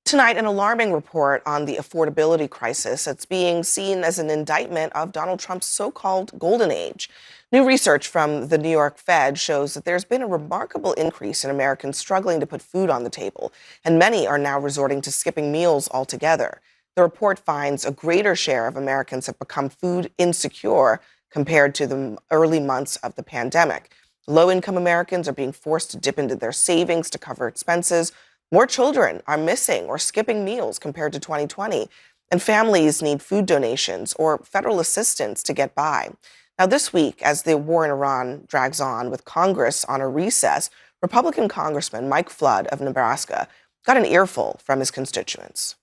Tonight, an alarming report on the affordability crisis that's being seen as an indictment of Donald Trump's so-called golden age. New research from the New York Fed shows that there's been a remarkable increase in Americans struggling to put food on the table, and many are now resorting to skipping meals altogether. The report finds a greater share of Americans have become food insecure compared to the early months of the pandemic. Low-income Americans are being forced to dip into their savings to cover expenses. More children are missing or skipping meals compared to 2020, and families need food donations or federal assistance to get by. Now, this week, as the war in Iran drags on with Congress on a recess, Republican Congressman Mike Flood of Nebraska got an earful from his constituents.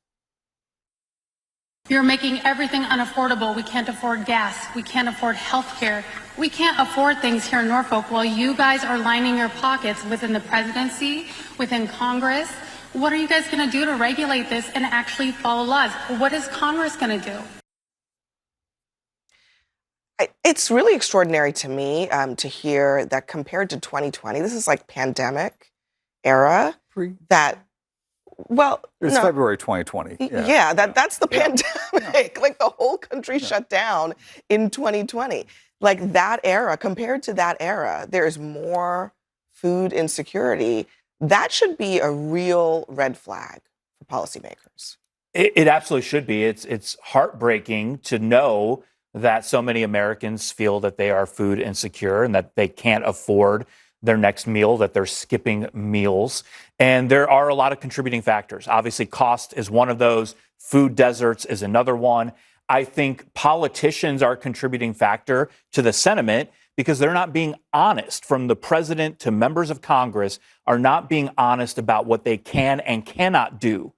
You're making everything unaffordable. We can't afford gas. We can't afford health care. We can't afford things here in Norfolk while you guys are lining your pockets within the presidency, within Congress. What are you guys going to do to regulate this and actually follow laws? What is Congress going to do? It's really extraordinary to me to hear that compared to 2020, this is like pandemic era, It's February 2020. That's the pandemic. Yeah. Like the whole country shut down in 2020. Like that era, compared to that era, there's more food insecurity. That should be a real red flag for policymakers. It absolutely should be. It's heartbreaking to know that so many Americans feel that they are food insecure and that they can't afford their next meal, that they're skipping meals. And there are a lot of contributing factors. Obviously, cost is one of those. Food deserts is another one. I think politicians are a contributing factor to the sentiment because they're not being honest. From the president to members of Congress are not being honest about what they can and cannot do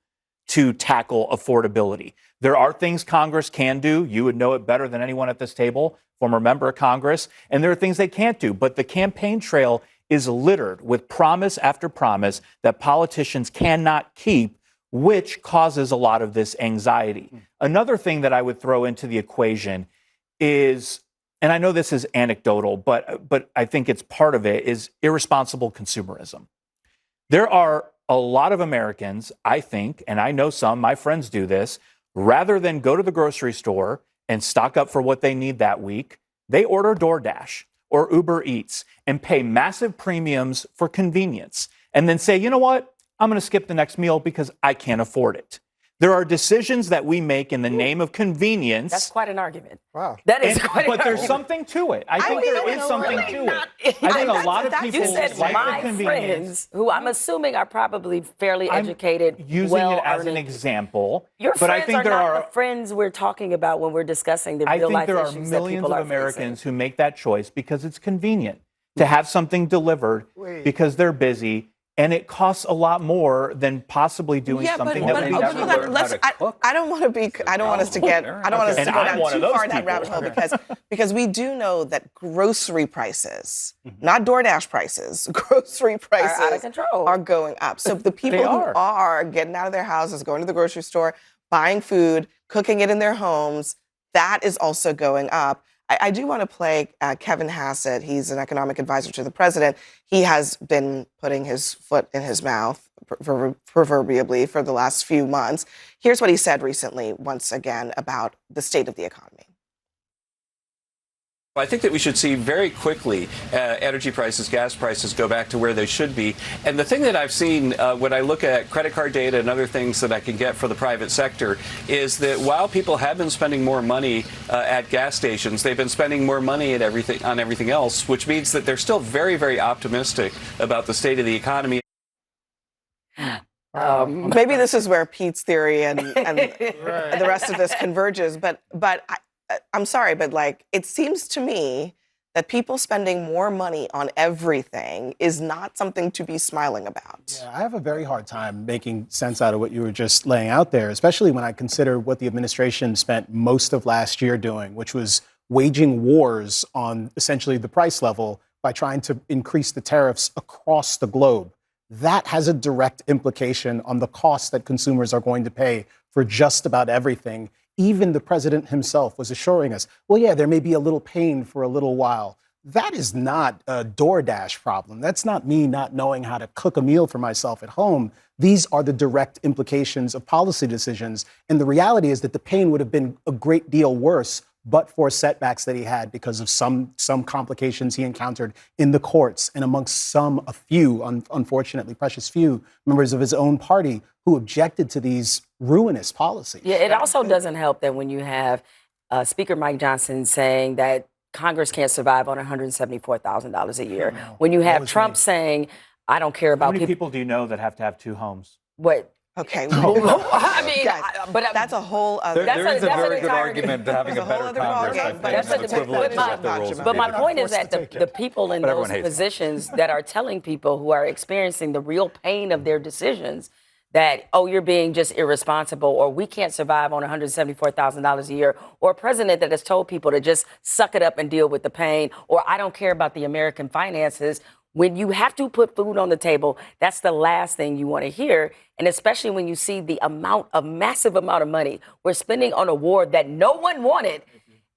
to tackle affordability. There are things Congress can do. You would know it better than anyone at this table, former member of Congress. And there are things they can't do. But the campaign trail is littered with promise after promise that politicians cannot keep, which causes a lot of this anxiety. Another thing that I would throw into the equation is, and I know this is anecdotal, but I think it's part of it, is irresponsible consumerism. There are a lot of Americans, I think, and I know some, my friends do this, rather than go to the grocery store and stock up for what they need that week, they order DoorDash or Uber Eats and pay massive premiums for convenience and then say, you know what, I'm going to skip the next meal because I can't afford it. There are decisions that we make in the name of convenience. That's quite an argument. Wow. That is quite an But there's argument. something to it. I think there is something to it. I think a lot of people You said like my the convenience. friends, who I'm assuming are probably fairly educated, Using it as an well-earning. example. Your but friends I think are there not are the friends we're talking about when we're discussing the I real think life there are issues that millions people of are Americans facing. who make that choice because it's convenient to have something delivered because they're busy. And it costs a lot more than possibly doing something that we never learned how to cook. I don't want us to get down too far that rabbit hole because we do know that grocery prices, not DoorDash prices, grocery prices are out of control, are going up. So the people who are getting out of their houses, going to the grocery store, buying food, cooking it in their homes, that is also going up. I do want to play Kevin Hassett. He's an economic advisor to the president. He has been putting his foot in his mouth, proverbially, for the last few months. Here's what he said recently, once again, about the state of the economy. I think that we should see very quickly energy prices, gas prices go back to where they should be. And the thing that I've seen when I look at credit card data and other things that I can get for the private sector is that while people have been spending more money at gas stations, they've been spending more money at everything else, which means that they're still very, very optimistic about the state of the economy. Maybe this is where Pete's theory and the rest of this converges, but I'm sorry, but it seems to me that people spending more money on everything is not something to be smiling about. Yeah, I have a very hard time making sense out of what you were just laying out there, especially when I consider what the administration spent most of last year doing, which was waging wars on essentially the price level by trying to increase the tariffs across the globe. That has a direct implication on the cost that consumers are going to pay for just about everything. Even the president himself was assuring us, well, yeah, there may be a little pain for a little while. That is not a DoorDash problem. That's not me not knowing how to cook a meal for myself at home. These are the direct implications of policy decisions. And the reality is that the pain would have been a great deal worse but for setbacks that he had because of some complications he encountered in the courts and amongst a few, unfortunately, precious few members of his own party who objected to these ruinous policies. Yeah, it also doesn't help that when you have Speaker Mike Johnson saying that Congress can't survive on $174,000 a year. When you have Trump saying, I don't care about How many people do you know that have to have two homes? What? Okay. I mean, Guys, but that's a whole other. There is a that's very an good entire- argument to having a There's a whole better other Congress. ballgame, I but think that's that's a the privilege but of the rules. But my point is forced that to take the it. people in But those everyone hates it. positions that are telling people who are experiencing the real pain of their decisions that, oh, you're being just irresponsible, or we can't survive on $174,000 a year, or a president that has told people to just suck it up and deal with the pain, or I don't care about the American finances. When you have to put food on the table, that's the last thing you want to hear. And especially when you see the massive amount of money we're spending on a war that no one wanted.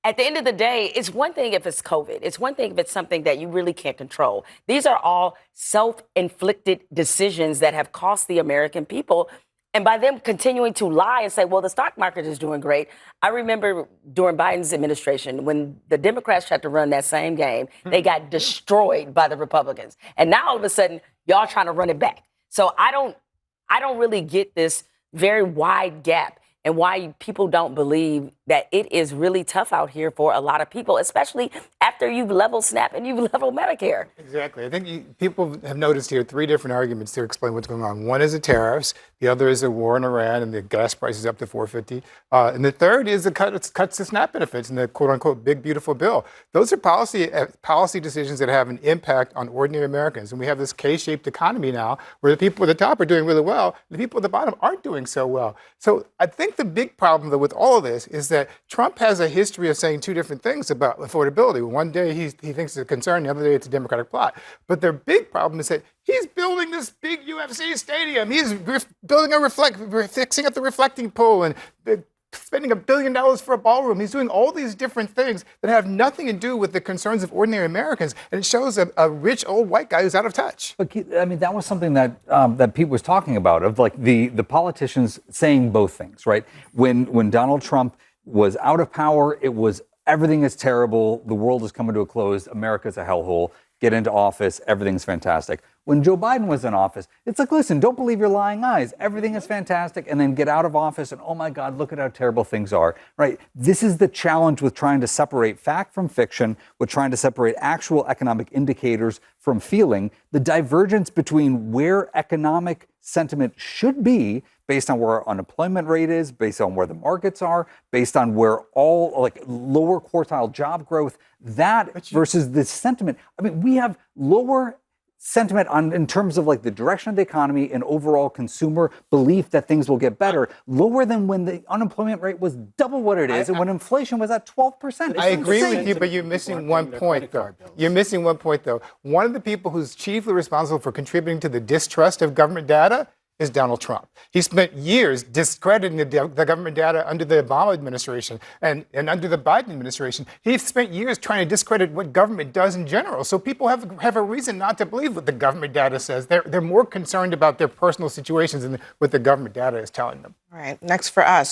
At the end of the day, it's one thing if it's COVID. It's one thing if it's something that you really can't control. These are all self-inflicted decisions that have cost the American people. And by them continuing to lie and say, well, the stock market is doing great. I remember during Biden's administration, when the Democrats tried to run that same game, they got destroyed by the Republicans. And now all of a sudden, y'all trying to run it back. So I don't really get this very wide gap and why people don't believe that it is really tough out here for a lot of people, especially after you've leveled SNAP and you've leveled Medicare. Exactly. I think people have noticed here three different arguments to explain what's going on. One is the tariffs, the other is the war in Iran and the gas prices up to $4.50, and the third is the cuts to SNAP benefits and the quote-unquote big beautiful bill. Those are policy decisions that have an impact on ordinary Americans, and we have this K-shaped economy now where the people at the top are doing really well, the people at the bottom aren't doing so well. So I think the big problem though with all of this is that Trump has a history of saying two different things about affordability. One day he thinks it's a concern, the other day it's a Democratic plot. But their big problem is that he's building this big UFC stadium. He's building fixing up the reflecting pool and spending $1 billion for a ballroom. He's doing all these different things that have nothing to do with the concerns of ordinary Americans. And it shows a rich old white guy who's out of touch. But I mean, that was something that that Pete was talking about, of like the politicians saying both things, right? When Donald Trump was out of power, it was everything is terrible, the world is coming to a close, America's a hellhole. Get into office, everything's fantastic. When Joe Biden was in office, it's like, listen, don't believe your lying eyes. Everything is fantastic. And then get out of office and, oh my God, look at how terrible things are, right? This is the challenge with trying to separate fact from fiction, with trying to separate actual economic indicators from feeling. The divergence between where economic sentiment should be based on where our unemployment rate is, based on where the markets are, based on where all like lower quartile job growth, that versus the sentiment. I mean, we have lower sentiment in terms of like the direction of the economy and overall consumer belief that things will get better, lower than when the unemployment rate was double what it is and when inflation was at 12%. I agree with you, but you're missing one point, though. You're missing one point, though. One of the people who's chiefly responsible for contributing to the distrust of government data is Donald Trump. He spent years discrediting the government data under the Obama administration and under the Biden administration. He spent years trying to discredit what government does in general. So people have a reason not to believe what the government data says. They're more concerned about their personal situations than what the government data is telling them. All right, next for us.